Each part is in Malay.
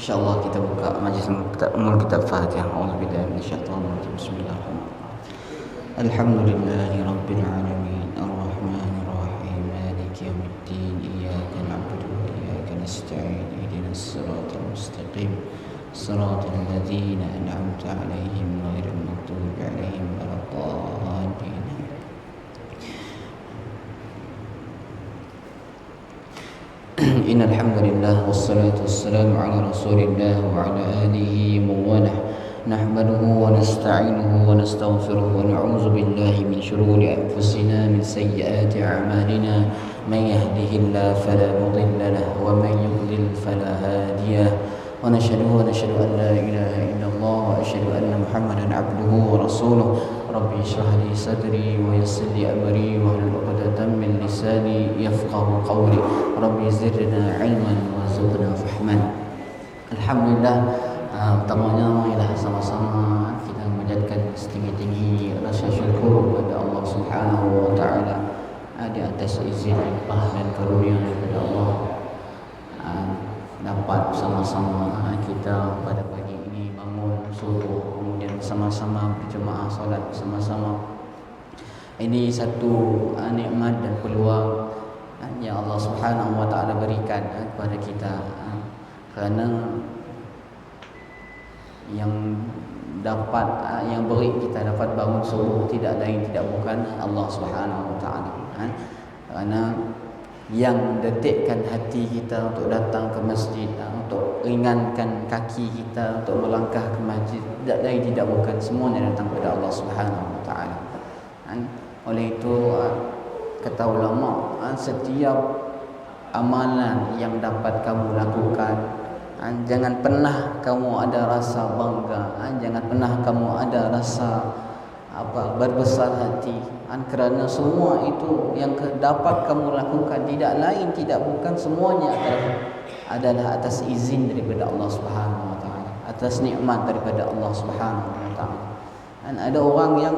Insyaallah kita buka majlis umul kitab Fatihah. A'udzubillahi minasyaitonir rajim. Bismillahirrahmanirrahim. Alhamdulillahi rabbil alamin, arrahmanir rahim, maliki yaumiddin, iyyaka na'budu wa iyyaka nasta'in, ihdinas siratal mustaqim, siratal ladzina an'amta 'alaihim ghairil maghdubi 'alaihim waladdallin. Innal hamdalillah wassalatu wassalamu ala Rasulillah wa ala alihi wa walah. Nahmaduhu wa nasta'inuhu wa nastaghfiruh wa na'udzu billahi min shururi anfusina min sayyiati a'malina. Man yahdihillahu fala mudilla lahu wa man yudlil fala hadiya lahu. Wa nashhadu an la ilaha illallah wa ashhadu anna Muhammadan 'abduhu wa rasuluh. Rabbi shrah li sadri wa yassir li amri wa hlul 'uqdatam min lisani yafqahu qawli. Rabbi zidna 'ilman wa zidna fahman. Alhamdulillah, pertamanya marilah sama-sama kita menjadikan setinggi-tinggi rasa syukur kepada Allah Subhanahu wa taala di atas izin limpah dan karunia daripada Allah, dapat bersama-sama kita pada pagi ini bangun subuh, kemudian bersama-sama berjemaah solat bersama-sama. Ini satu nikmat dan peluang yang Allah Subhanahu wa taala berikan kepada kita, kerana yang dapat yang beri kita dapat bangun subuh tidak lain tidak bukan Allah Subhanahu wa taala. Kerana yang detikkan hati kita untuk datang ke masjid, untuk ringankan kaki kita untuk melangkah ke masjid, tidak lain tidak bukan semuanya datang kepada Allah Subhanahu wa taala. Oleh itu kata ulama, setiap amalan yang dapat kamu lakukan, jangan pernah kamu ada rasa bangga, jangan pernah kamu ada rasa berbesar hati, kerana semua itu yang dapat kamu lakukan tidak lain tidak bukan semuanya adalah atas izin daripada Allah Subhanahu wa taala, atas nikmat daripada Allah Subhanahu wa taala. Dan ada orang yang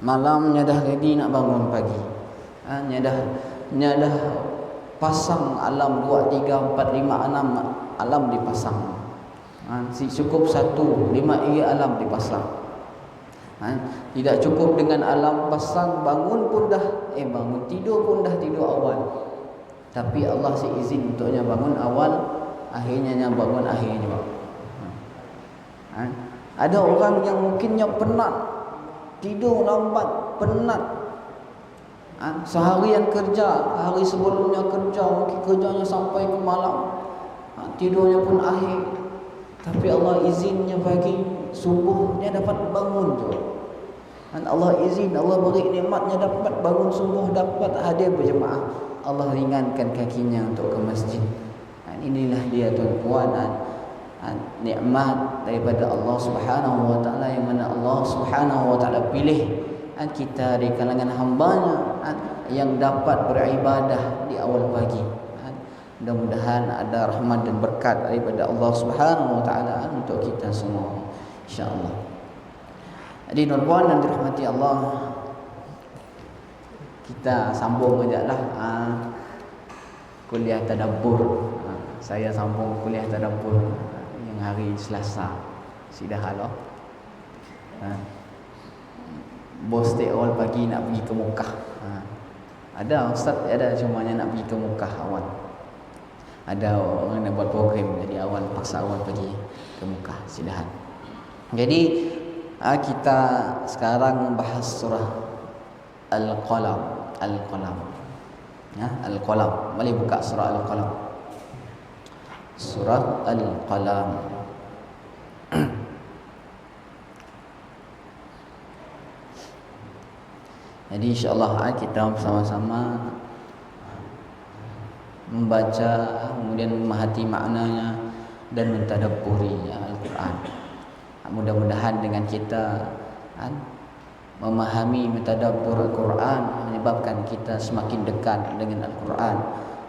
malamnya dah ready nak bangun pagi, nya dah pasang alam 2, 3, 4, 5, 6 alam dipasang. Cukup 1, 5 alam dipasang. Tidak cukup dengan alam pasang, bangun pun dah bangun, tidur pun dah tidur awal. Tapi Allah seizin untuknya bangun awal, akhirnya bangun akhir juga. Ada orang yang mungkinnya penat, tidur lambat, penat, seharian kerja, hari sebelumnya kerja, mungkin kerjanya sampai ke malam, tidurnya pun akhir. Tapi Allah izinnya pagi subuhnya dapat bangun tu. Dan Allah izin, Allah beri nikmatnya dapat bangun subuh, dapat hadir berjemaah. Allah ringankan kakinya untuk ke masjid. Inilah dia tuan-tuan, nikmat daripada Allah Subhanahu wa taala, yang mana Allah Subhanahu wa taala pilih kita di kalangan hamba-Nya yang dapat beribadah di awal pagi. Mudah-mudahan ada rahmat dan berkat daripada Allah Subhanahu wa taala untuk kita semua, insya-Allah. Jadi tuan-tuan dan dirahmati Allah, kita sambung ajalah kuliah tadabbur. Saya sambung kuliah tadabbur yang hari Selasa. Sudah halau. Bos take awal pagi nak pergi ke Mekah. Ada ustaz, ada cumanya nak pergi ke Mekah awal. Ada orang yang buat program, jadi awal paksa awal pergi ke Mekah, silahan. Jadi kita sekarang membahas surah Al-Qalam. Al-Qalam. Mari buka surah Al-Qalam. Surah Al-Qalam. Jadi insya-Allah kita bersama-sama membaca, kemudian memahati maknanya dan mentadabburi Al-Quran. Mudah-mudahan dengan kita memahami mentadabbur Al-Quran menyebabkan kita semakin dekat dengan Al-Quran.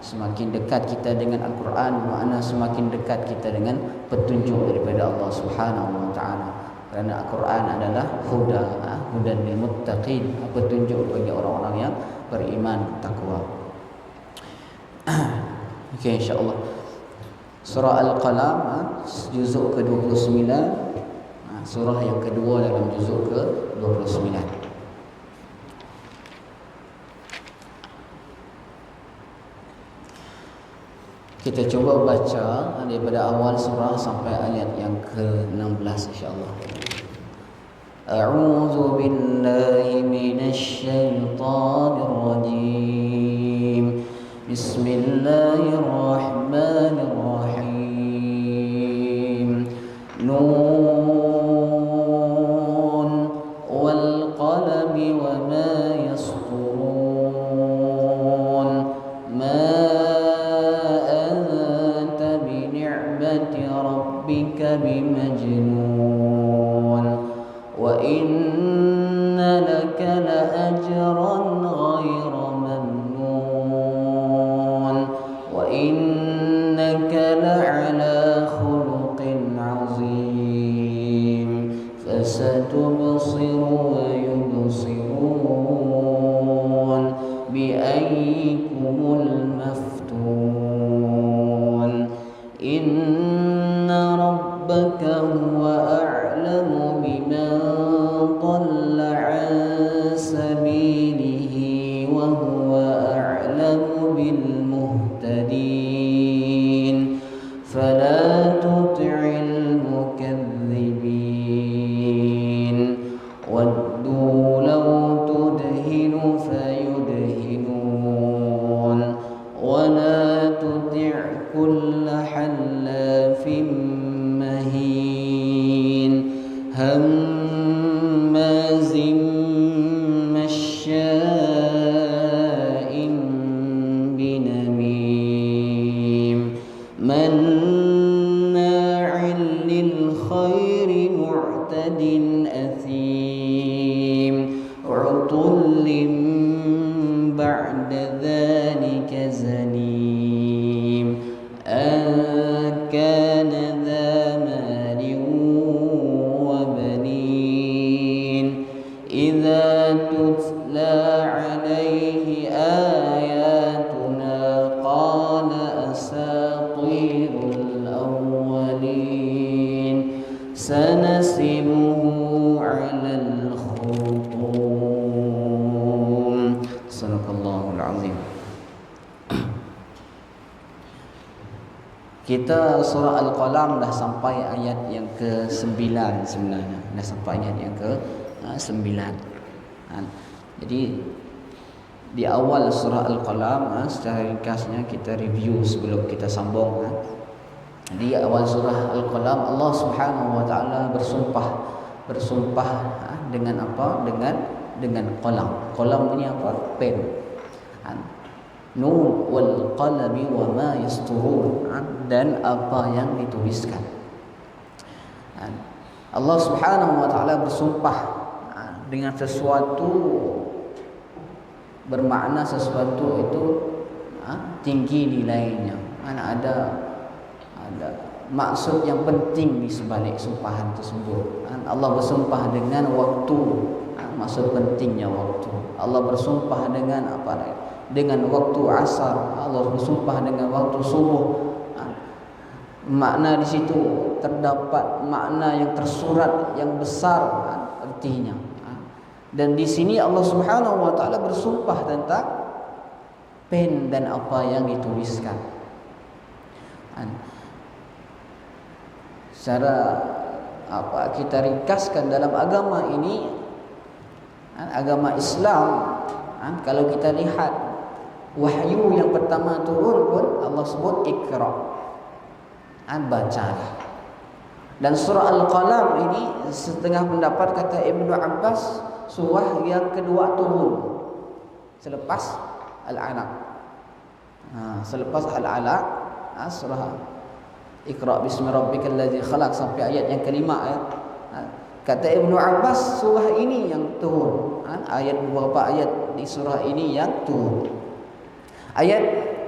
Semakin dekat kita dengan Al-Quran, makna semakin dekat kita dengan petunjuk daripada Allah Subhanahu wa taala. Kerana Al-Quran adalah hudan lil muttaqin, petunjuk bagi orang-orang yang beriman, takwa. Okey, insya-Allah. Surah Al-Qalam, juzuk ke-29, surah yang kedua dalam juzuk ke-29. Kita cuba baca daripada awal surah sampai ayat yang ke-16 insya-Allah. A'udzu billahi minasy syaithanir rajim. Bismillahirrahmanirrahim. Nun wal qalami wa ma yasturun. Ma anta bi ni'mati rabbika bimajnun. Wa inna laka la ajran ghayra إنك لعلى خلق عظيم فستبصر ويبصرون بأيكم المفتون إن ربك هو أعلم بمن ضل عن سبيله وهو أعلم بالمهتدين فلا تطع المكذبين ودوا لو تدهن فيدهنون ولا تطع كل حلاف مهين هماز مشاء بنميم مناع للخير معتد أثيم عتل بعد ذلك زنيم أن كان ذا مال وبنين إذا تتلى عليه آياتنا قال أساطير الأولين سنسمه على الخرطوم صدق الله العظيم. Kita surah Al-Qalam dah sampai ayat yang ke-9 sebenarnya. Dah sampai ayat yang ke-9. Jadi di awal surah Al-Qalam secara ringkasnya kita review sebelum kita sambung. Di awal surah Al-Qalam Allah Subhanahu wa taala bersumpah dengan apa? Dengan qalam. Qalam ini apa? Pen. Nun wal qalami wa ma yasturun, dan apa yang dituliskan. Allah Subhanahu wa taala bersumpah dengan sesuatu bermakna sesuatu itu tinggi nilainya. Ada maksud yang penting di sebalik sumpahan tersebut. Allah bersumpah dengan waktu, maksud pentingnya waktu. Allah bersumpah dengan apa? Dengan waktu asar. Allah bersumpah dengan waktu subuh. Makna di situ terdapat makna yang tersurat yang besar artinya. Dan di sini Allah Subhanahu wa taala bersumpah tentang pen dan apa yang dituliskan. Secara apa kita ringkaskan dalam agama ini, agama Islam, kalau kita lihat wahyu yang pertama turun pun Allah sebut Iqra, baca. Dan surah Al-Qalam ini setengah pendapat kata Ibnu Abbas surah yang kedua turun selepas Al-Alaq. Selepas Al-Alaq, surah Iqra bismi rabbikal ladzi khalaq sampai ayat yang kelima. Kata Ibnu Abbas surah ini yang turun. Ayat beberapa ayat di surah ini yang turun. Ayat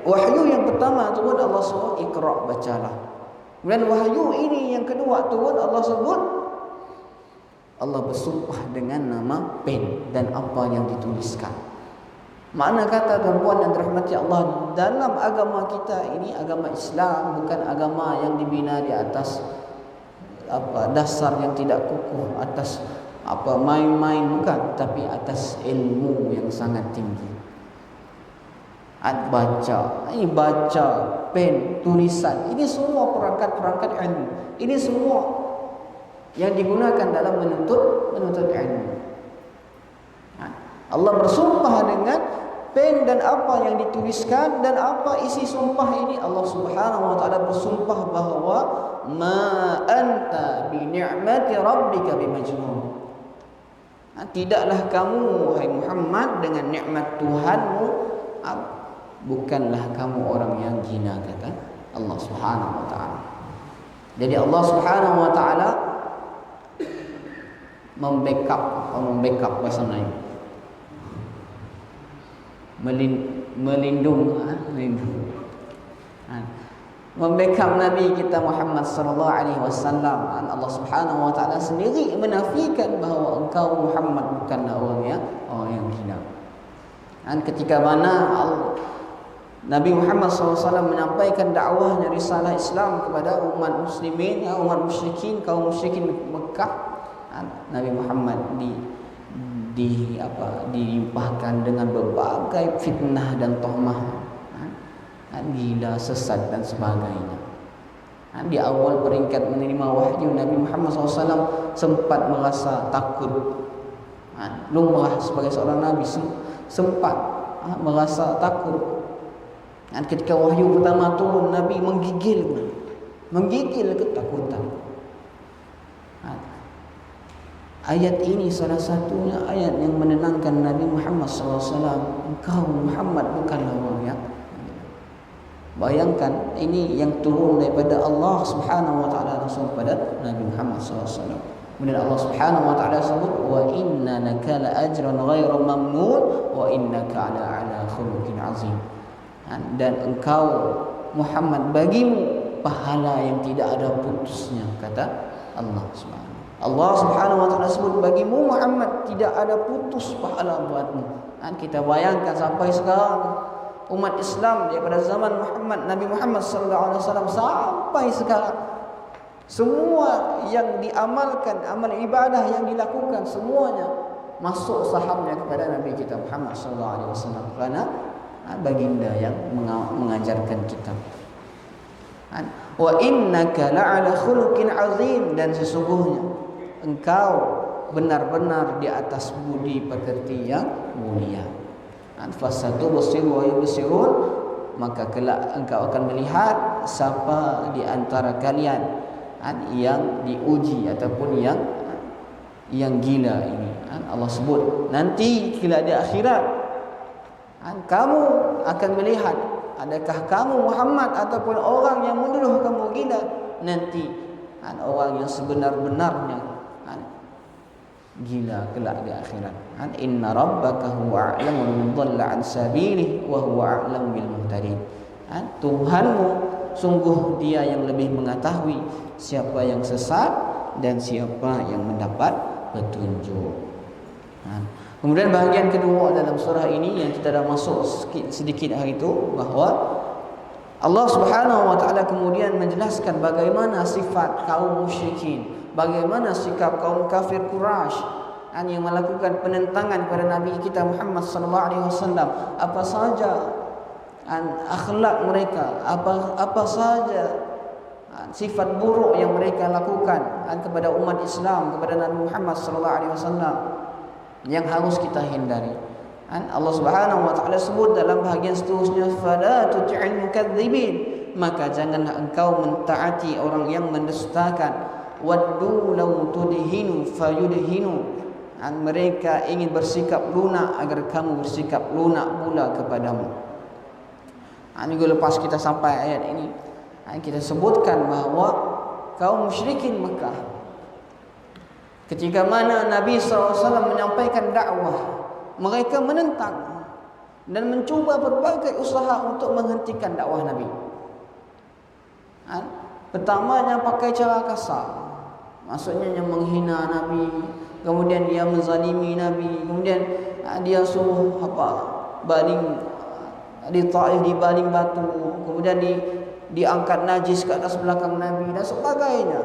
wahyu yang pertama turun Allah sebut Iqra, bacalah. Kemudian wahyu ini yang kedua turun Allah sebut, Allah bersumpah dengan nama pen dan apa yang dituliskan. Makna kata tuan-puan yang dirahmati Allah, dalam agama kita ini, agama Islam bukan agama yang dibina di atas dasar yang tidak kukuh, atas main-main, bukan, tapi atas ilmu yang sangat tinggi. Baca, ini baca, pen, tulisan, ini semua perangkat-perangkat ilmu. Ini semua yang digunakan dalam menuntut ilmu. Allah bersumpah dengan pen dan apa yang dituliskan dan apa isi sumpah ini. Allah Subhanahu wa taala bersumpah bahawa ma anta bi ni'mati rabbika bimajnun. Tidaklah kamu wahai Muhammad dengan nikmat Tuhanmu, bukanlah kamu orang yang gila, kata Allah Subhanahu wa taala. Jadi Allah Subhanahu wa taala membackup bahasa Melayu, melindung, membackup Nabi kita Muhammad sallallahu alaihi wasallam. Allah Subhanahu wa taala sendiri menafikan bahawa engkau Muhammad bukanlah orang yang gila. Ketika mana Nabi Muhammad SAW menyampaikan dakwahnya risalah Islam kepada umat muslimin, umat musyrikin, kaum musyrikin Mekah, Nabi Muhammad dilimpahkan dengan berbagai fitnah dan tuhmah, gila, sesat dan sebagainya. Di awal peringkat menerima wahyu, Nabi Muhammad SAW sempat merasa takut, lumrah sebagai seorang Nabi sempat merasa takut. Ketika wahyu pertama turun, Nabi menggigil ketakutan. Ayat ini salah satunya ayat yang menenangkan Nabi Muhammad SAW. Engkau Muhammad bukanlah orang yang. Bayangkan, ini yang turun daripada Allah Subhanahu wa taala langsung kepada Nabi Muhammad SAW. Kemudian Allah Subhanahu wa taala sebut, wa inna laka la ajran ghairu mamnun wa innaka ala khuluqin azim. Dan engkau Muhammad, bagimu pahala yang tidak ada putusnya, kata Allah Subhanahu. Allah Subhanahu wa taala sebut, bagimu Muhammad tidak ada putus pahala buatmu. Kita bayangkan sampai sekarang umat Islam daripada zaman Nabi Muhammad sallallahu alaihi wasallam sampai sekarang, semua yang diamalkan, amal ibadah yang dilakukan, semuanya masuk sahamnya kepada Nabi kita Muhammad sallallahu alaihi wasallam, kerana baginda yang mengajarkan kita. Wa innaka la'ala khuluqin azim, dan sesungguhnya engkau benar-benar di atas budi pekerti yang mulia. Fasatu basiru wa yubsirun, maka kelak engkau akan melihat siapa di antara kalian yang diuji ataupun yang gila ini. Allah sebut nanti kelak di akhirat, kamu akan melihat adakah kamu Muhammad ataupun orang yang menuduh kamu gila. Nanti orang yang sebenar-benarnya gila kelak di akhirat. Inna rabbaka huwa a'lamu man dhalla an sabilihi wa huwa a'lamu bil muhtadin. Tuhanmu sungguh dia yang lebih mengetahui siapa yang sesat dan siapa yang mendapat petunjuk. Kemudian bahagian kedua dalam surah ini yang kita dah masuk sedikit hari itu, bahawa Allah Subhanahu wa taala kemudian menjelaskan bagaimana sifat kaum musyrikin, bagaimana sikap kaum kafir Quraisy yang melakukan penentangan kepada Nabi kita Muhammad sallallahu alaihi wasallam. Apa saja akhlak mereka, apa saja sifat buruk yang mereka lakukan kepada umat Islam, kepada Nabi Muhammad sallallahu alaihi wasallam, yang harus kita hindari. Allah Subhanahu wa taala sebut dalam bahagian seterusnya, fala tuti'il mukadzibin, maka janganlah engkau mentaati orang yang mendustakan. Waddu law tudhinu fayudhinu, mereka ingin bersikap lunak agar kamu bersikap lunak pula kepadamu. Minggu lepas kita sampai ayat ini, kita sebutkan bahawa kaum musyrikin Mekah, ketika mana Nabi SAW menyampaikan dakwah, mereka menentang dan mencuba berbagai usaha untuk menghentikan dakwah Nabi. Pertamanya pakai cara kasar, maksudnya yang menghina Nabi, kemudian dia menzalimi Nabi, kemudian dia suruh baling di Taif dibaling batu, kemudian diangkat najis ke atas belakang Nabi dan sebagainya.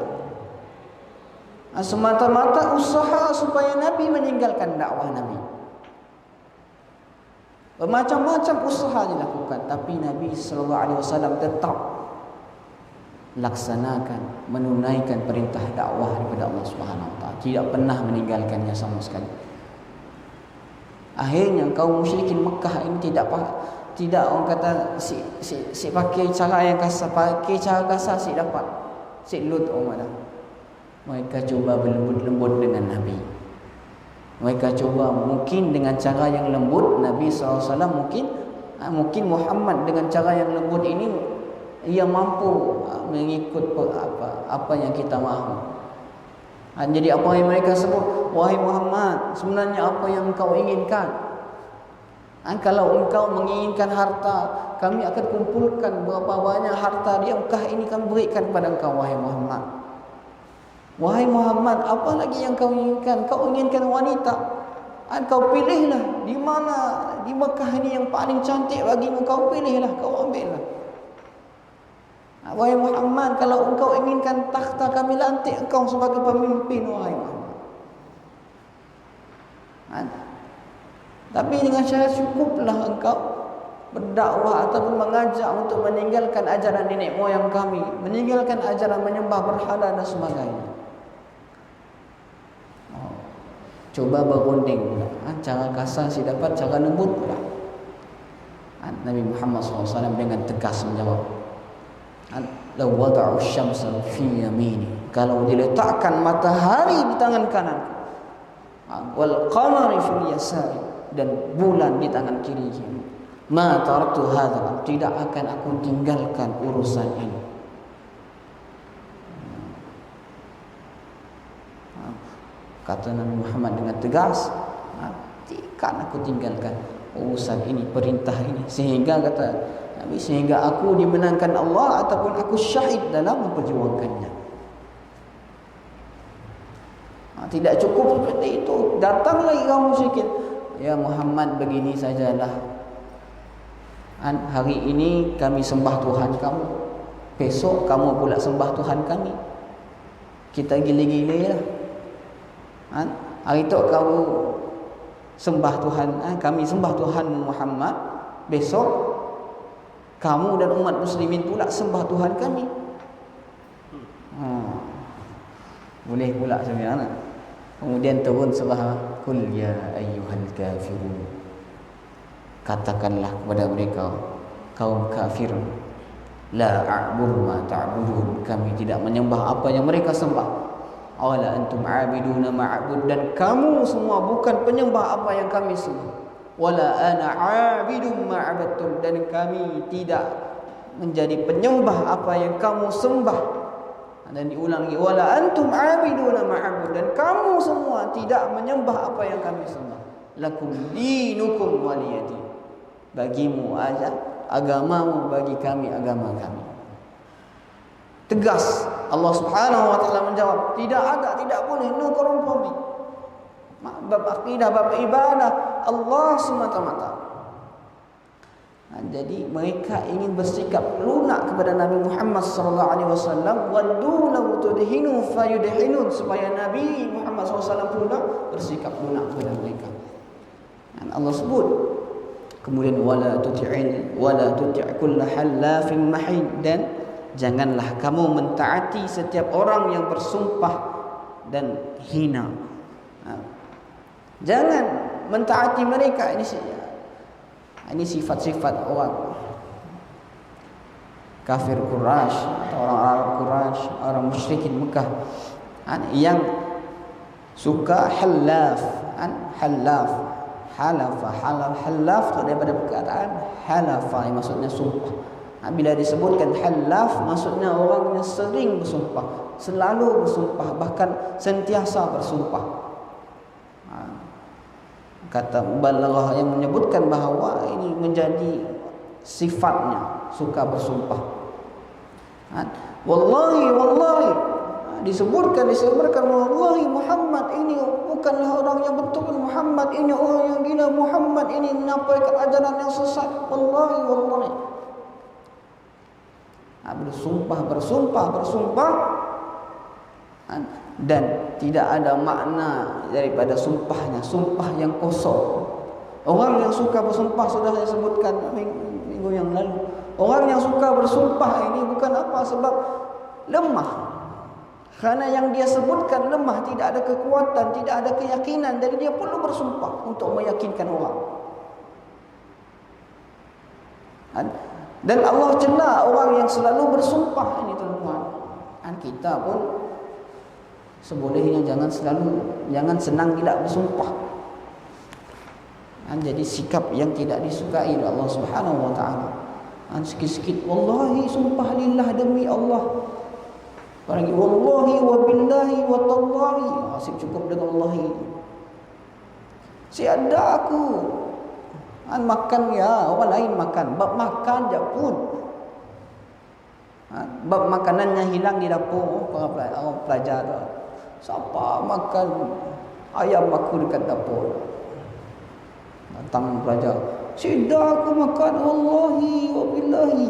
Semata-mata usaha supaya Nabi meninggalkan dakwah Nabi. Bermacam-macam usaha dilakukan, tapi Nabi SAW tetap laksanakan, menunaikan perintah dakwah daripada Allah Subhanahu Wa Taala, tidak pernah meninggalkannya sama sekali. Akhirnya kaum musyrikin Mekah ini tidak orang kata si pakai cara yang kasar, pakai cara kasar si dapat, si lut orang dah. Mereka cuba berlembut-lembut dengan Nabi. Mereka cuba mungkin dengan cara yang lembut. Nabi SAW mungkin Muhammad dengan cara yang lembut ini ia mampu mengikut apa yang kita mahu. Jadi apa yang mereka sebut, wahai Muhammad, sebenarnya apa yang engkau inginkan? Kalau engkau menginginkan harta, kami akan kumpulkan berapa banyak harta di Mekah ini, kami berikan kepada engkau, wahai Muhammad. Wahai Muhammad, apa lagi yang kau inginkan? Kau inginkan wanita, kau pilihlah di mana di Mekah ini yang paling cantik bagimu, kau pilihlah, kau ambillah. Wahai Muhammad, kalau engkau inginkan takhta, kami lantik engkau sebagai pemimpin, wahai Muhammad. Tapi dengan syarat cukuplah engkau berdakwah ataupun mengajak untuk meninggalkan ajaran nenek moyang kami, meninggalkan ajaran menyembah berhala dan sebagainya. Coba berunding pula. Cara kasar si dapat, cara lembut pula. Nabi Muhammad SAW dengan tegas menjawab, "Law wada'u syamsa fi yamini." Kalau diletakkan matahari di tangan kanan, wal qamari fil yasari, dan bulan di tangan kiri, ma taraktu hadza, tidak akan aku tinggalkan urusan ini. Kata Nabi Muhammad dengan tegas, tidak aku tinggalkan urusan ini, perintah ini, sehingga kata Nabi, sehingga aku dimenangkan Allah ataupun aku syahid dalam memperjuangkannya. Tidak cukup seperti itu, datang lagi kaum musyrikin, ya Muhammad, begini sajalah, hari ini kami sembah Tuhan kamu, besok kamu pula sembah Tuhan kami, kita gila-gila lah. Hari itu kamu sembah Tuhan, kami sembah Tuhan Muhammad, besok kamu dan umat muslimin pula sembah Tuhan kami. Boleh pula sebenarnya. Kemudian turun surah, "Qul ya ayyuhal kafirun." Katakanlah kepada mereka, kaum kafir, la a'budu ma ta'budun, kami tidak menyembah apa yang mereka sembah. Awala antum a'biduna ma'bud, dan kamu semua bukan penyembah apa yang kami sembah. Wala ana 'abidum ma'abadtum, dan kami tidak menjadi penyembah apa yang kamu sembah. Dan diulang lagi, wala antum 'abiduna ma'bud, dan kamu semua tidak menyembah apa yang kami sembah. Lakum dinukum waliyadin, bagimu aja agamamu, bagi kami agama kami. Tegas Allah Subhanahu Wa Taala menjawab, tidak boleh, no kompromi. Bab akidah, bab ibadah, Allah semata-mata. Jadi mereka ingin bersikap lunak kepada Nabi Muhammad SAW. Waddu law tudhinu fayudhinun, supaya Nabi Muhammad SAW pula bersikap lunak kepada mereka. Dan Allah sebut kemudian, wala tuti' kulla halafin mahin, dan janganlah kamu mentaati setiap orang yang bersumpah dan hina. Jangan mentaati mereka. Ini sifat-sifat orang kafir Quraisy atau orang Arab Quraisy, orang musyrikin Mekah, yang suka halaf, halaf itu daripada perkataan halafa, yang maksudnya sumpah. Bila disebutkan halaf, maksudnya orang yang sering bersumpah, selalu bersumpah, bahkan sentiasa bersumpah. Kata mubalaghah yang menyebutkan bahawa ini menjadi sifatnya, suka bersumpah. Wallahi, disebutkan wallahi Muhammad ini bukanlah orang yang betul, Muhammad ini orang yang gila, Muhammad ini menyampaikan ajaran yang sesat, wallahi. Bersumpah dan tidak ada makna daripada sumpahnya, sumpah yang kosong. Orang yang suka bersumpah sudah saya sebutkan minggu yang lalu. Orang yang suka bersumpah ini bukan apa, sebab lemah. Kerana yang dia sebutkan lemah, tidak ada kekuatan, tidak ada keyakinan, jadi dia perlu bersumpah untuk meyakinkan orang. Dan Allah cela orang yang selalu bersumpah ini, tuan-tuan. Kita pun sebolehnya jangan senang tidak bersumpah. Jadi sikap yang tidak disukai oleh Allah Subhanahu wa taala. Sikit-sikit wallahi, sumpah lillah, demi Allah. Barang wallahi wa billahi wa tallahi, asyik cukup dengan wallahi. Siada aku makan ya, orang lain makan, bab makan je pun. Bab makanannya hilang di dapur, orang pelajar tu. Siapa makan ayam aku dekat dapur? Datang pelajar, "Sida aku makan, wallahi wa billahi."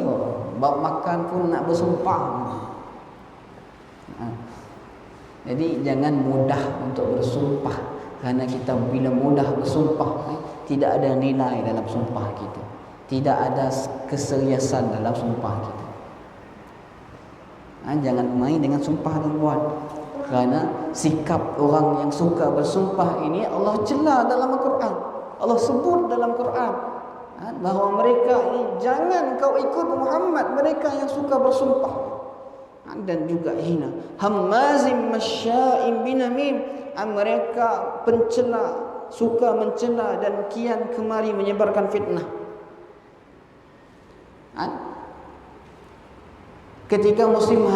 Bab makan pun nak bersumpah. Jadi jangan mudah untuk bersumpah, kerana kita bila mudah bersumpah, tidak ada nilai dalam sumpah kita, tidak ada keseriusan dalam sumpah kita. Jangan main dengan sumpah, tuan-tuan. Kerana sikap orang yang suka bersumpah ini Allah cela dalam Al-Quran. Allah sebut dalam Quran bahawa mereka ini jangan kau ikut Muhammad, mereka yang suka bersumpah dan juga hina. Hammazim masya'im binamim, mereka pencela, suka mencela dan kian kemari menyebarkan fitnah. Ketika musim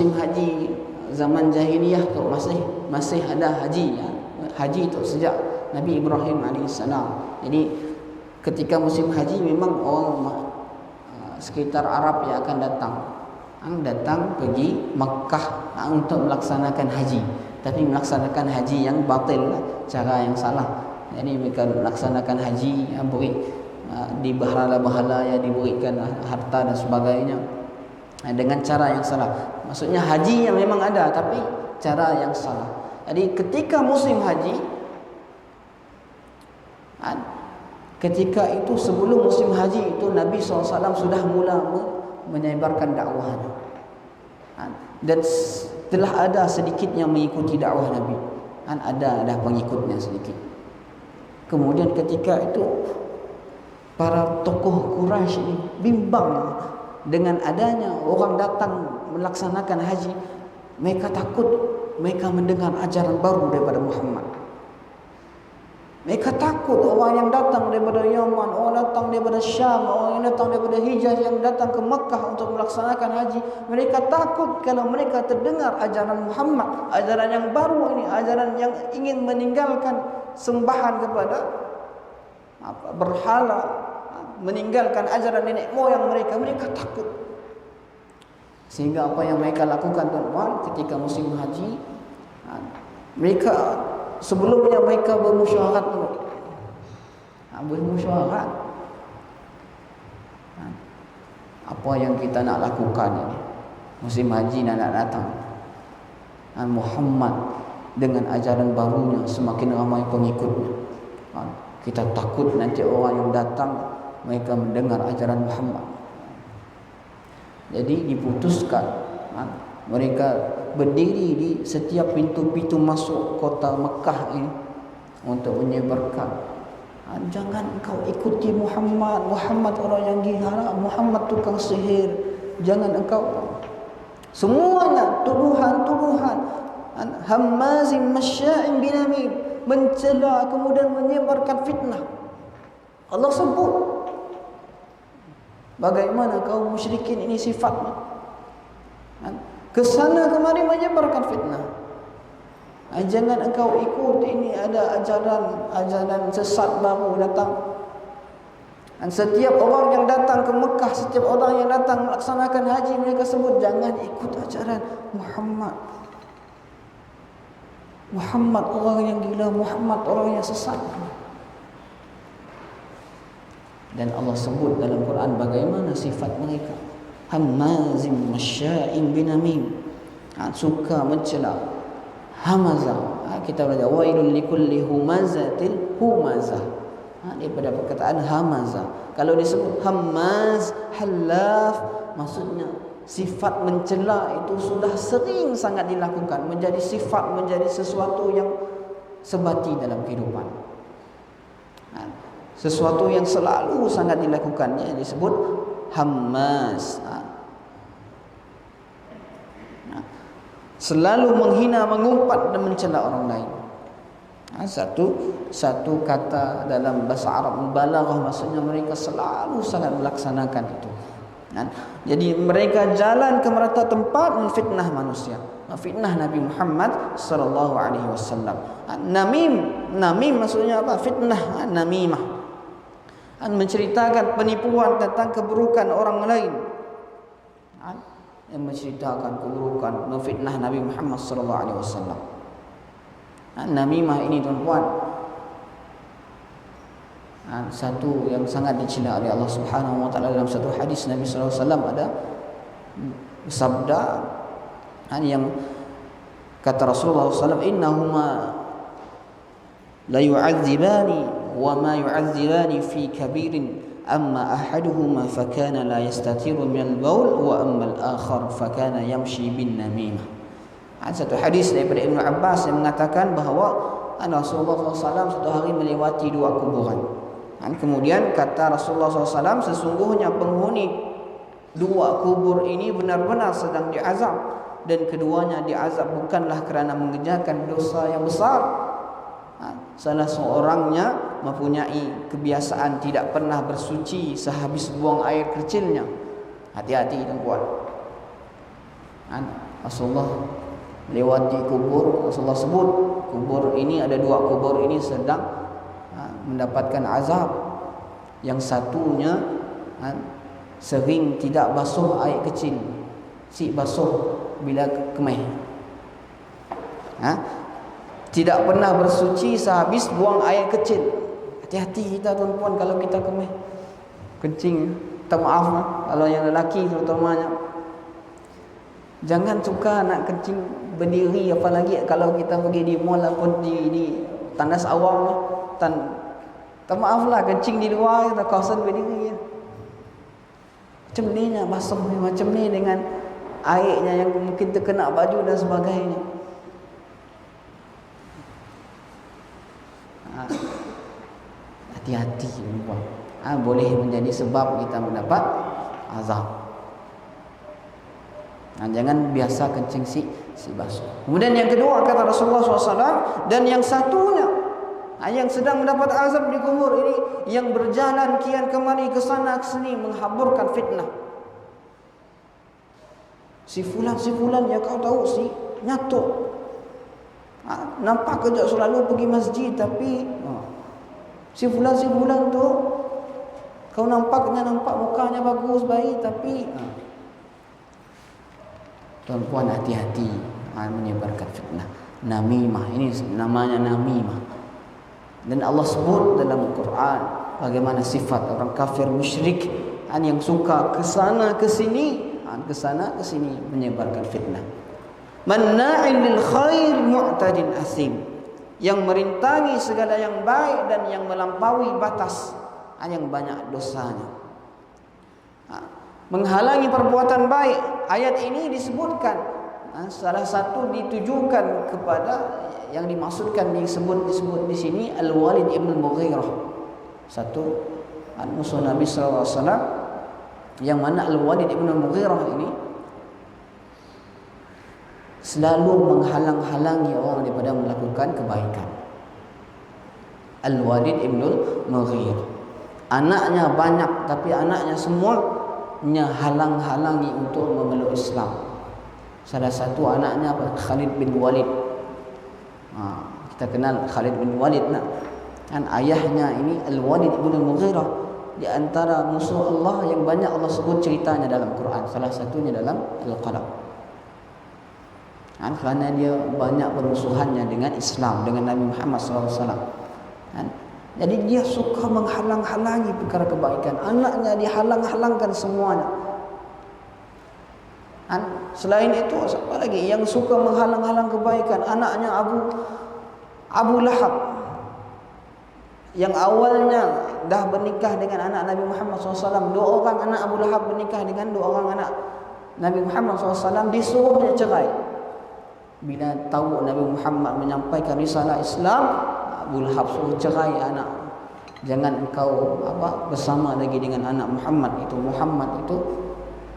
haji zaman jahiliyah tu masih ada haji itu sejak Nabi Ibrahim AS. Jadi ketika musim haji memang orang sekitar Arab yang akan datang pergi Makkah untuk melaksanakan haji, tapi melaksanakan haji yang batil, cara yang salah. Jadi mereka melaksanakan haji di bahala-bahala yang diberikan harta dan sebagainya dengan cara yang salah. Maksudnya haji yang memang ada, tapi cara yang salah. Jadi ketika musim haji, ketika itu sebelum musim haji itu Nabi SAW sudah mula menyebarkan dakwahnya, dan telah ada sedikit yang mengikuti dakwah Nabi, ada pengikutnya sedikit. Kemudian ketika itu para tokoh Quraisy ini bimbang dengan adanya orang datang melaksanakan haji. Mereka takut mereka mendengar ajaran baru daripada Muhammad. Mereka takut orang yang datang daripada Yaman, orang datang daripada Syam, orang yang datang daripada Hijaz, yang datang ke Mekah untuk melaksanakan haji. Mereka takut kalau mereka terdengar ajaran Muhammad, ajaran yang baru ini, ajaran yang ingin meninggalkan sembahan kepada berhala, meninggalkan ajaran nenek moyang mereka. Mereka takut. Sehingga apa yang mereka lakukan, tuan-tuan, ketika musim haji, mereka sebelumnya mereka bermusyawarah dulu. Bermusyawarah. Apa yang kita nak lakukan ini? Musim haji nak datang. Muhammad dengan ajaran barunya semakin ramai pengikutnya. Kita takut nanti orang yang datang mereka mendengar ajaran Muhammad. Jadi diputuskan mereka berdiri di setiap pintu-pintu masuk kota Mekah ini untuk menyebarkan, jangan engkau ikuti Muhammad, Muhammad orang yang gila, Muhammad tukang sihir, jangan engkau. Semuanya tuduhan-tuduhan, hammazim masya'in binamim, mencela kemudian menyebarkan fitnah. Allah sebut bagaimana kaum musyrikin ini sifatnya, kesana kemari menyebarkan fitnah. Jangan engkau ikut, ini ada ajaran sesat baru datang. Dan setiap orang yang datang ke Mekah, setiap orang yang datang melaksanakan haji, mereka sebut jangan ikut ajaran Muhammad. Muhammad orang yang gila, Muhammad orang yang sesat. Dan Allah sebut dalam Quran bagaimana sifat mereka. Hammazim masya'in binamim. Suka mencela. Hamazah. Kita belajar wailul likulli humazatil humazah. Daripada perkataan hamazah. Kalau disebut hammaz, halaf, maksudnya sifat mencela itu sudah sering sangat dilakukan, menjadi sifat, menjadi sesuatu yang sebati dalam kehidupan. Sesuatu yang selalu sangat dilakukannya disebut hammaz. Selalu menghina, mengumpat dan mencela orang lain. Satu kata dalam bahasa Arab mubalaghah, maksudnya mereka selalu sangat melaksanakan itu. Jadi mereka jalan ke merata tempat memfitnah manusia, memfitnah Nabi Muhammad sallallahu alaihi wasallam. Namim maksudnya apa? Fitnah, namimah. Menceritakan penipuan tentang keburukan orang lain. Yang menceritakan keburukan, memfitnah Nabi Muhammad sallallahu alaihi wasallam. Namimah ini tuan-tuan, satu yang sangat dicela oleh Allah Subhanahu wa taala. Dalam satu hadis Nabi sallallahu alaihi wasallam ada sabda yang kata Rasulullah sallallahu alaihi wasallam, innahuma la yu'adzibani wa ma yu'adzibani fi kabirin amma ahaduhuma fakana la yastatiru min al-baul wa amma al-akhar fakana yamshi bin namimah. Satu hadis daripada Ibnu Abbas yang mengatakan bahawa Rasulullah SAW satu hari melewati dua kuburan. Kemudian kata Rasulullah SAW, sesungguhnya penghuni dua kubur ini benar-benar sedang diazab, dan keduanya diazab bukanlah kerana mengerjakan dosa yang besar. Salah seorangnya mempunyai kebiasaan tidak pernah bersuci sehabis buang air kecilnya. Hati-hati tuan-tuan. Rasulullah lewati kubur, Rasulullah sebut kubur ini, ada dua kubur ini sedang mendapatkan azab. Yang satunya sering tidak basuh air kecil, si basuh bila kemih, tidak pernah bersuci sehabis buang air kecil. Hati-hati kita tuan-tuan kalau kita kemih kencing, minta maaf kalau yang lelaki terutamanya. Jangan suka nak kencing berdiri, apalagi kalau kita pergi di mall ataupun di tandas awam. Maaflah, kencing di luar kita kawasan berdiri. Macam ni nak basuh ni, macam ni dengan airnya yang mungkin terkena baju dan sebagainya. Hati-hati tuan. Boleh menjadi sebab kita mendapat azab. Jangan biasa kencing si basuh. Kemudian yang kedua kata Rasulullah SAW, dan yang satunya yang sedang mendapat azab di kubur ini, yang berjalan kian kemari ke sana ke sini menghaburkan fitnah. Si fulan ya kau tahu si nyatuk, nampak kerja selalu pergi masjid, tapi si fulan tu kau nampak mukanya bagus baik, tapi tuan-puan hati-hati menyebarkan fitnah. Namimah ini namanya namimah. Dan Allah sebut dalam Quran bagaimana sifat orang kafir musyrik yang suka ke sana ke sini menyebarkan fitnah. Manna'in lil khair mu'tadin asim, yang merintangi segala yang baik dan yang melampaui batas, yang banyak dosanya. Menghalangi perbuatan baik. Ayat ini disebutkan, salah satu ditujukan kepada yang dimaksudkan disebut di sini Al-Walid ibn Mughirah, satu musuh Nabi sallallahu alaihi wasallam, yang mana Al-Walid ibn Mughirah ini selalu menghalang-halangi orang daripada melakukan kebaikan. Al-Walid ibn Mughirah, anaknya banyak, tapi anaknya semua halang-halangi untuk memeluk Islam. Salah satu anaknya Khalid bin Walid. Kita kenal Khalid bin Walid kan ayahnya ini Al-Walid ibn Mughirah. di antara musuh Allah yang banyak Allah sebut ceritanya dalam Quran. Salah satunya dalam Al-Qalam. Kerana dia banyak bermusuhannya dengan Islam, dengan Nabi Muhammad SAW. Jadi dia suka menghalang-halangi perkara kebaikan. Anaknya dihalang-halangkan semuanya. Selain itu, siapa lagi yang suka menghalang-halang kebaikan? Anaknya Abu Lahab, yang awalnya dah bernikah dengan anak Nabi Muhammad SAW. 2 orang anak Abu Lahab bernikah dengan 2 orang anak Nabi Muhammad SAW, disuruhnya cerai. Bila tahu Nabi Muhammad menyampaikan risalah Islam, Abu Lahab suruh cerai anak. Jangan engkau bersama lagi dengan anak Muhammad itu. Muhammad itu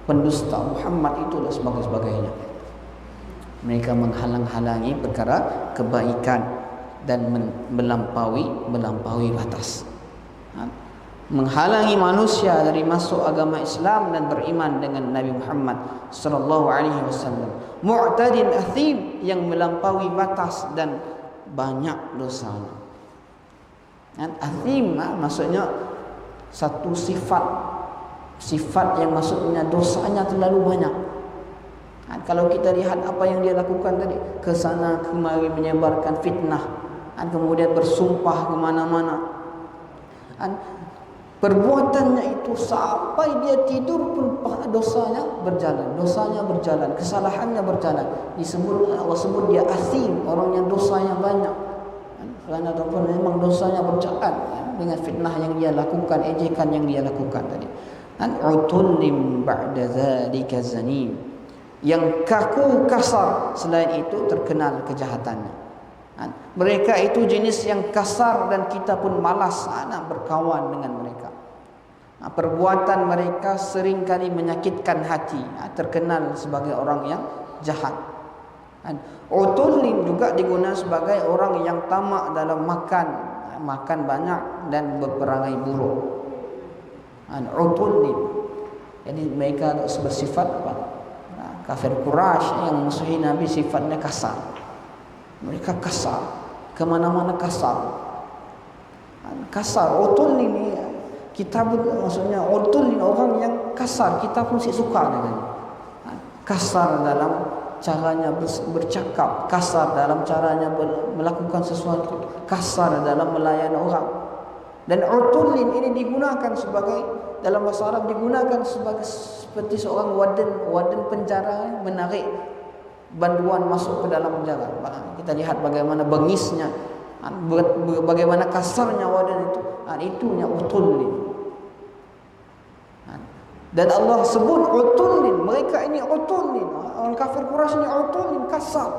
pendusta, Muhammad itu dan sebagainya. Mereka menghalang-halangi perkara kebaikan dan melampaui batas. Menghalangi manusia dari masuk agama Islam dan beriman dengan Nabi Muhammad sallallahu alaihi wasallam. Mu'tadin athim, yang melampaui batas dan banyak dosanya. Athim maksudnya satu sifat yang maksudnya dosanya terlalu banyak. Kalau kita lihat apa yang dia lakukan tadi, ke sana kemari menyebarkan fitnah, kemudian bersumpah ke mana-mana. Perbuatannya itu sampai dia tidur pun dosanya berjalan, kesalahannya berjalan. Allah sebut dia asim, orang yang dosanya banyak. Kerana memang dosanya berjalan dengan fitnah yang dia lakukan, ejekan yang dia lakukan tadi. Utullim ba'da dzalika zanim, yang kaku kasar, selain itu terkenal kejahatannya. Mereka itu jenis yang kasar dan kita pun malas nak berkawan dengan mereka. Perbuatan mereka seringkali menyakitkan hati, terkenal sebagai orang yang jahat. Utulin juga digunakan sebagai orang yang tamak dalam makan banyak dan berperangai buruk. Utulin, jadi mereka bersifat kafir Quraisy yang musuhi Nabi, sifatnya kasar. Mereka kasar, kemana-mana kasar. Utulin ini kita pun maksudnya utulin, orang yang kasar, kita pun suka dengan kasar dalam caranya bercakap, kasar dalam caranya melakukan sesuatu, kasar dalam melayan orang. Dan utulin ini digunakan sebagai, dalam bahasa Arab digunakan sebagai seperti seorang warden penjara menarik banduan masuk ke dalam penjara. Kita lihat bagaimana bengisnya, bagaimana kasarnya warden itu. Itunya utulin. Dan Allah sebut utulin, mereka ini utulin. Orang kafir Quraisy ini utulin, kasar,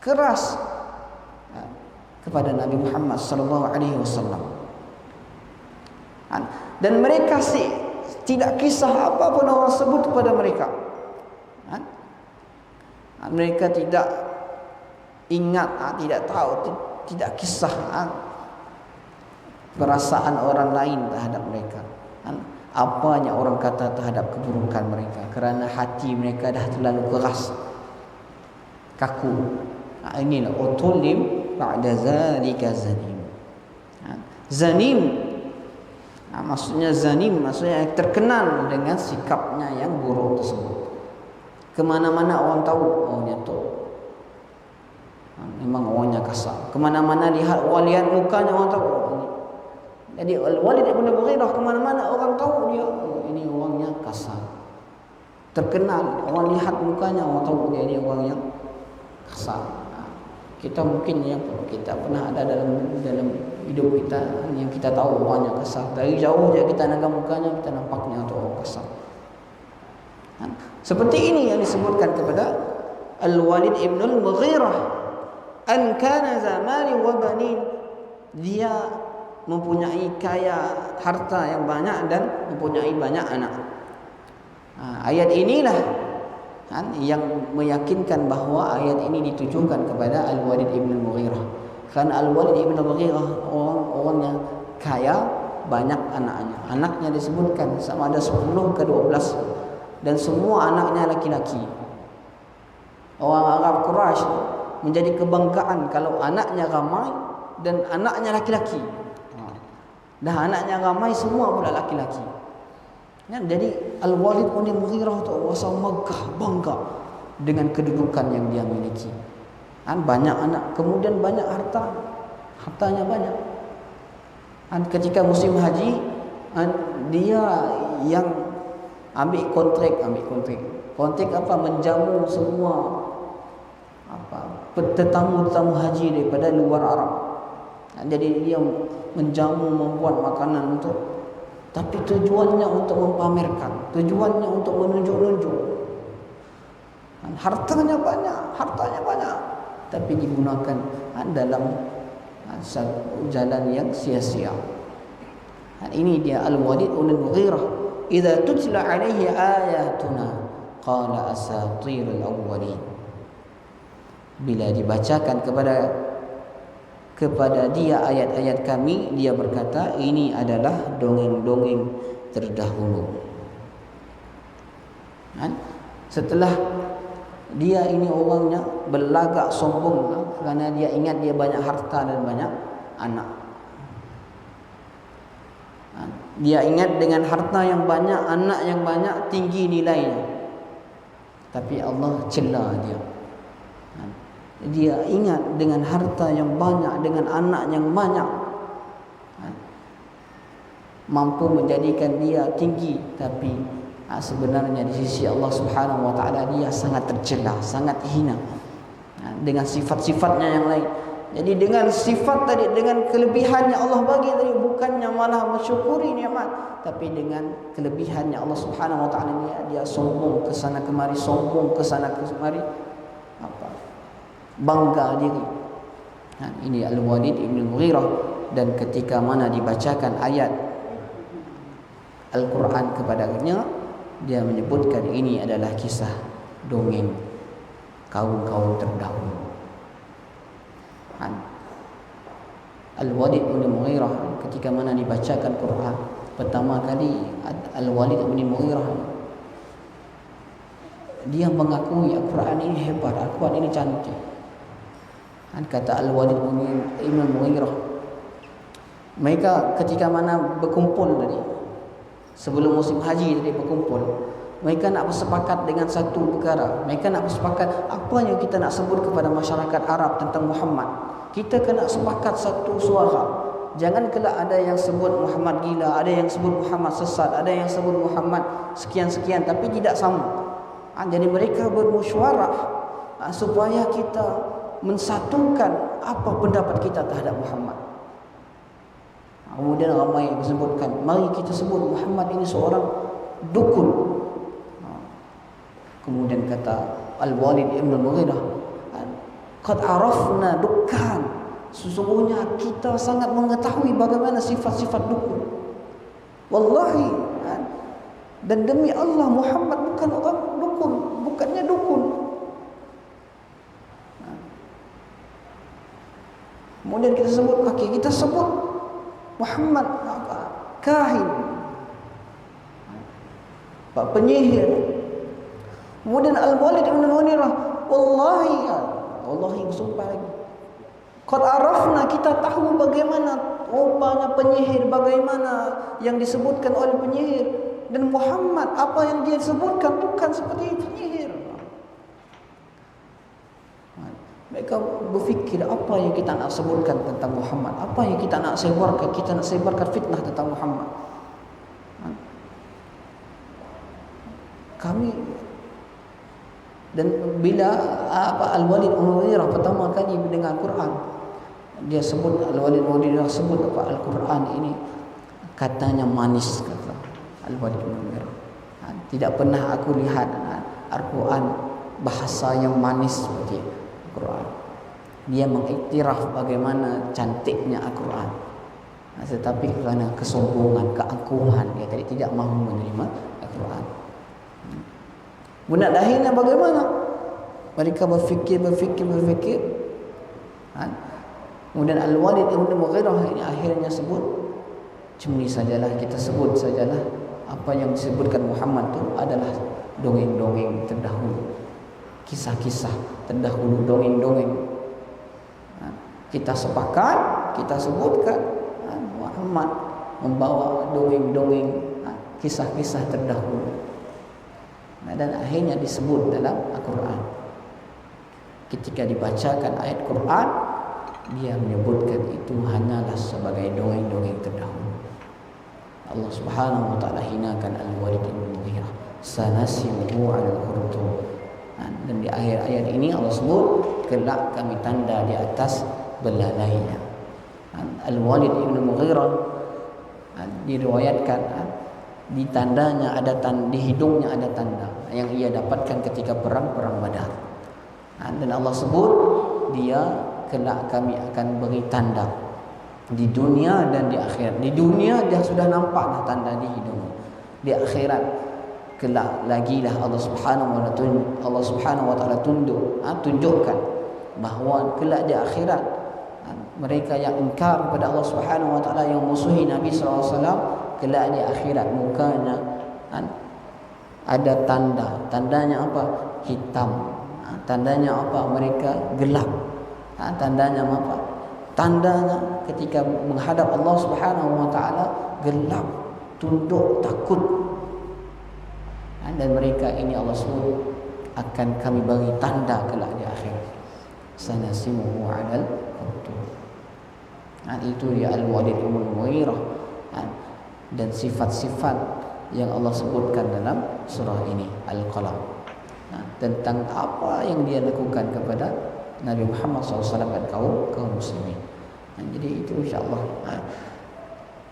keras kepada Nabi Muhammad sallallahu alaihi wasallam. Dan mereka tidak kisah apa pun orang sebut kepada mereka. Mereka tidak ingat, tidak tahu, tidak kisah perasaan orang lain terhadap mereka. Apanya orang kata terhadap keburukan mereka, kerana hati mereka dah terlalu keras, kaku. Inilah utulim ba'da zalika zanim. Zanim, maksudnya terkenal dengan sikapnya yang buruk tersebut. Kemana-mana orang tahu, dia tu memang orangnya kasar. Kemana-mana orang lihat mukanya, orang tahu. Jadi Walid ibn Mughirah kemana-mana orang tahu dia, ini orangnya kasar, terkenal. Orang lihat mukanya, orang tahu dia ini orang yang kasar. Kita mungkin yang kita pernah ada dalam hidup kita yang kita tahu orangnya kasar. Dari jauh je kita naga mukanya, kita nampaknya itu orang kasar. Seperti ini yang disebutkan kepada Al-Walid ibn Mughirah, an kana zamani wa banin, dia mempunyai kaya harta yang banyak dan mempunyai banyak anak. Ayat inilah yang meyakinkan bahawa ayat ini ditujukan kepada Al-Walid ibn Mughirah. Kerana Al-Walid ibn Mughirah orang yang kaya, banyak anaknya. Anaknya disebutkan sama ada 10 ke 12 dan semua anaknya laki-laki. Orang Arab Quraisy menjadi kebanggaan kalau anaknya ramai dan anaknya laki-laki. Dah anaknya ramai, semua pula laki-laki. Kan? Jadi Al-Walid bin Mughirah tu rasa megah, bangga dengan kedudukan yang dia miliki. Kan? Banyak anak, kemudian banyak harta. Hartanya banyak. Kan? Ketika musim haji, kan? Dia yang ambil kontrak. Kontrak apa? Menjamu semua tetamu-tetamu haji daripada luar Arab. Jadi dia menjamu, membuat makanan untuk, tapi tujuannya untuk mempamerkan, tujuannya untuk menunjuk-nunjuk. Hartanya banyak, tapi digunakan dalam jalan yang sia-sia. Ini dia Al-Walid bin Mughirah. Idza tutla alaihi ayatuna qala asatirul awwalin. Bila dibacakan kepada dia ayat-ayat kami, dia berkata ini adalah dongeng-dongeng terdahulu. Setelah dia ini orangnya berlagak sombong kerana dia ingat dia banyak harta dan banyak anak. Dia ingat dengan harta yang banyak, anak yang banyak, tinggi nilainya. Tapi Allah cela dia. Dia ingat dengan harta yang banyak, dengan anak yang banyak, mampu menjadikan dia tinggi, tapi sebenarnya di sisi Allah Subhanahu wa taala dia sangat tercela, sangat hina dengan sifat-sifatnya yang lain. Jadi dengan sifat tadi, dengan kelebihannya Allah bagi tadi, bukannya malah mensyukuri nikmat, tapi dengan kelebihannya Allah Subhanahu wa taala dia sombong ke sana kemari, bangga diri. Ini Al-Walid bin Mughirah. Dan ketika mana dibacakan ayat Al-Quran kepadanya, dia menyebutkan ini adalah kisah dongeng kaum-kaum terdahulu. Al-Walid bin Mughirah ketika mana dibacakan Quran pertama kali, Al-Walid bin Mughirah dia mengakui Al-Quran ini hebat, Al-Quran ini cantik. Kata Al-Walid bin Mughirah, mereka ketika mana berkumpul tadi, sebelum musim haji tadi berkumpul, mereka nak bersepakat dengan satu perkara. Mereka nak bersepakat apa yang kita nak sebut kepada masyarakat Arab tentang Muhammad. Kita kena sepakat satu suara. Jangan kelak ada yang sebut Muhammad gila, ada yang sebut Muhammad sesat, ada yang sebut Muhammad sekian-sekian, tapi tidak sama. Jadi mereka bermusyawarah supaya kita mensatukan apa pendapat kita terhadap Muhammad. Kemudian ramai disebutkan, mari kita sebut Muhammad ini seorang dukun. Kemudian kata Al-Walid bin Mughirah, qad arafna dukkan, sesungguhnya kita sangat mengetahui bagaimana sifat-sifat dukun. Wallahi, dan demi Allah Muhammad bukan orang dukun, bukannya dukun. Kemudian kita sebut kaki, kita sebut Muhammad kahin, penyihir. Kemudian Al-Walid bin Mughirah, wallahi bersumpah lagi, qad arafna, kita tahu bagaimana rupanya penyihir, bagaimana yang disebutkan oleh penyihir. Dan Muhammad, apa yang dia sebutkan bukan seperti penyihir. Mereka berfikir apa yang kita nak sebutkan tentang Muhammad, apa yang kita nak sebarkan fitnah tentang Muhammad. Kami, dan bila Al-Walid bin Mughirah pertama kali mendengar Quran, dia sebut, Al-Walid bin Mughirah sebut Al-Quran ini katanya manis, kata Al-Walid bin Mughirah. Tidak pernah aku lihat Al-Quran bahasa yang manis seperti Al-Quran. Dia mengiktiraf bagaimana cantiknya Al-Quran, tetapi kerana kesombongan, keangkuhan, dia tidak mahu menerima Al-Quran. Budak dahilnya bagaimana? Mereka berfikir. Kemudian Al-Walid bin Mughirah ini akhirnya sebut, cuma sajalah, kita sebut sajalah apa yang disebutkan Muhammad itu adalah dongeng-dongeng terdahulu, kisah-kisah terdahulu, dongeng-dongeng. Kita sepakat, kita sebutkan Muhammad membawa dongeng-dongeng, kisah-kisah terdahulu. Dan akhirnya disebut dalam Al-Quran. Ketika dibacakan ayat Quran, dia menyebutkan itu hanyalah sebagai dongeng-dongeng terdahulu. Allah Subhanahu wa taala hinakan Al-Walid bin Mughirah, sanasimuhu 'alal khurtum. Dan di akhir ayat ini Allah sebut, kelak kami tanda di atas belalainya. Al-Walid bin Mughirah diriwayatkan di tandanya ada di hidungnya ada tanda yang ia dapatkan ketika perang Badar. Dan Allah sebut dia kelak kami akan beri tanda di dunia dan di akhirat. Di dunia dia sudah nampak dah tanda di hidung. Di akhirat kelak lagilah Allah Subhanahu wa taala tunjukkan bahawa kelak di akhirat mereka yang ingkar kepada Allah Subhanahu wa taala, yang musuhi Nabi sallallahu alaihi wasallam, kelak di akhirat mukanya ada tandanya apa? Hitam. Tandanya apa? Mereka gelap. Tandanya apa? Tandanya ketika menghadap Allah Subhanahu wa taala gelap, tunduk, takut. Dan mereka ini Allah sebut akan kami bagi tanda kelak di akhirat. Sanasimuhu 'alal khurtum. Itu dia Al-Walid bin Mughirah. Dan sifat-sifat yang Allah sebutkan dalam surah ini Al-Qalam, tentang apa yang dia lakukan kepada Nabi Muhammad SAW dan kaum muslimin. Jadi itu insyaAllah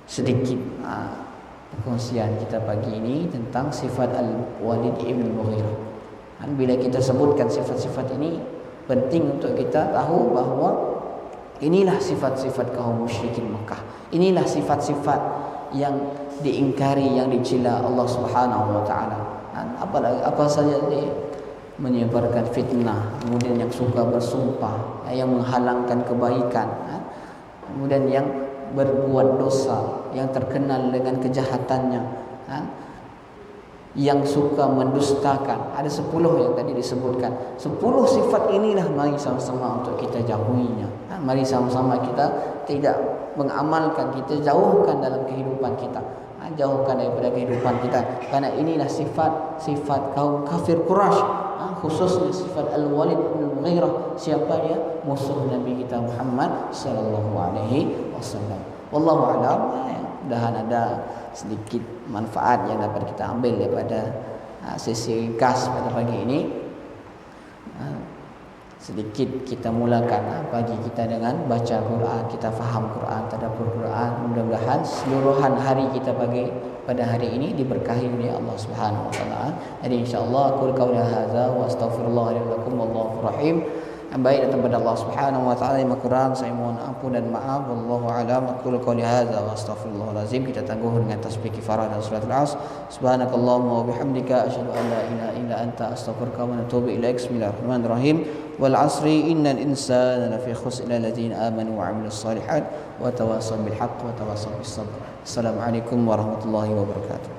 sedikit perkongsian kita pagi ini tentang sifat Al-Walid bin Mughirah. Bila kita sebutkan sifat-sifat ini, penting untuk kita tahu bahawa inilah sifat-sifat kaum musyrikin Mekah. Inilah sifat-sifat yang diingkari, yang dicela Allah Subhanahu wa taala. Apa saja dia menyebarkan fitnah, kemudian yang suka bersumpah, yang menghalangkan kebaikan, kemudian yang berbuat dosa, yang terkenal dengan kejahatannya, yang suka mendustakan. Ada 10 yang tadi disebutkan. 10 sifat inilah mari sama-sama untuk kita jauhinya. Mari sama-sama kita tidak mengamalkan, kita jauhkan dalam kehidupan kita. Jauhkan daripada kehidupan kita. Karena inilah sifat kaum kafir Quraisy, khususnya sifat Al-Walid bin Mughirah. Siapa dia? Musuh Nabi kita Muhammad sallallahu alaihi wasallam. Wallahu a'lam. Mudah-mudahan ada sedikit manfaat yang dapat kita ambil daripada sesi ringkas pada pagi ini. Sedikit kita mulakan pagi kita dengan baca Quran, kita faham Quran, tadabbur Quran. Mudah-mudahan seluruhan hari kita pada hari ini diberkahi oleh Allah Subhanahu wa taala. Jadi insyaallah aku qauli hadza wa astaghfirullah li wa lakum wallahu rahim. Yang baik datang pada Allah Subhanahu wa taala, yang kurang saya mohon ampun dan maaf. Wallahu a'lam. Aku qauli hadza wa astaghfirullahal azim. Kita tangguh dengan tasbih kifarah dan salatul asr. Subhanakallahumma wa bihamdika asyhadu an la ilaha illa anta astaghfiruka wa atubu ilaik. Bismillahirrahmanirrahim. Wal 'asri innal insana lafi khusr illa alladziina aamanu wa 'amilus shalihat wa tawassaw bil haqqi wa tawassaw bis sabr. Assalamualaikum warahmatullahi wabarakatuh.